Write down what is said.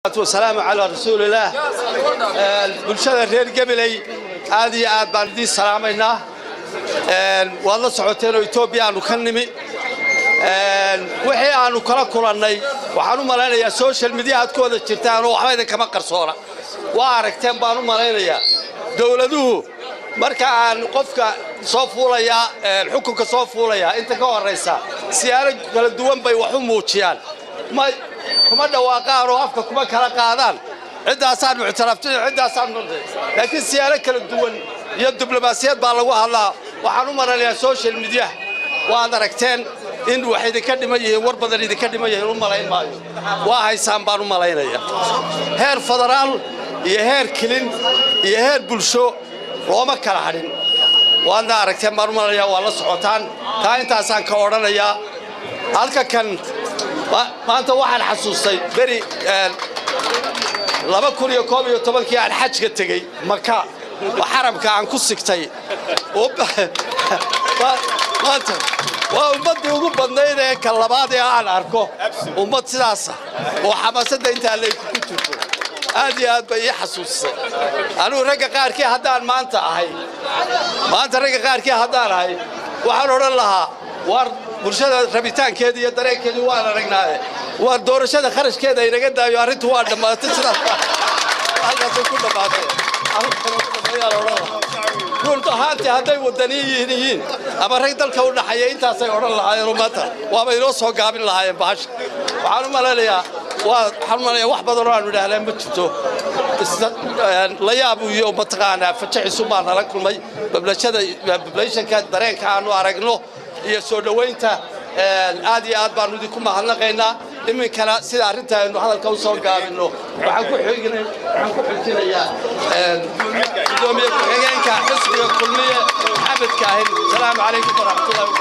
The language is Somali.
والسلام على رسول الله. bulshada reer Gabiley aad iyo aad baan idin salaamayna. Wada socoteen oo Itoobiya aanu ka nimi. Wixii aanu kala kulannay waxaan u maleynayaa social media aad ku wada jirtaan oo waxba idin kama qarsoona. Waa aragteen baan u maleynayaa dawladuhu marka aan qofka soo fuulaya xukunka soo fuulaya inta ka horeysa siyaaro kala duwan bay wax u muujiyaan. kuma dhawaaqaan oo afka kuma kala qaadaan cidaasaan muctaraftin cidaasaan noqday laakiin siyaaro kala duwan iyo diblomaasiyad baa lagu hadlaa waxaan u maranayaa social media waad aragteen in wax idinka dhimayeen war badan idinka dhimayeen u malayn maayo waa haysaan baan u malaynayaa heer federaal iyo heer kilin iyo heer bulsho looma kala hadhin waad aragteen baan u malanayaa waa la socotaan taa intaasaan ka oranayaa halka kan maanta waxaan xasuustay bari 2011 aan xajka tagay Maka xaramka aan ku sigtay maanta waa ummadii ugu badnayd ee ka labaad ee aan arko ummad sidaas oo xamaasada inta la ku jirto aad iyo aad bay xasuustay anuu ragga qaarkii haddaan maanta ragga qaarkii haddaan ahay waxaan oran lahaa war bulshada rabitaankeeda iyo dareenkeedu waan aragnaa waa doorashada kharashkeeda inaga daayo arintu waa dhamaatay sidaas halkaas ku dhamaatay runta haantii hadday wadaniyiin yihiin ama rag dalka u dhaxaya intaasay oran lahaayeen maanta waaba inoo soo gaabin lahaayeen baash waxaan u maleynayaa wax badan oo aan idhaahdaan ma jirto la yaab iyo mataqaanaa fajacisu baan la kulmay populationka dareenka aanu aragno iyo soo dhaweynta aad iyo aad baan idinku mahadnaqaynaa iminkana sida arinta aynu hadalka u soo gaabino waxaan ku xiginayaa gudoomiye ku-xigeenka xisbiga kulmiye Axmed Kaahin. Salaamu calaykum waraxmatullaahi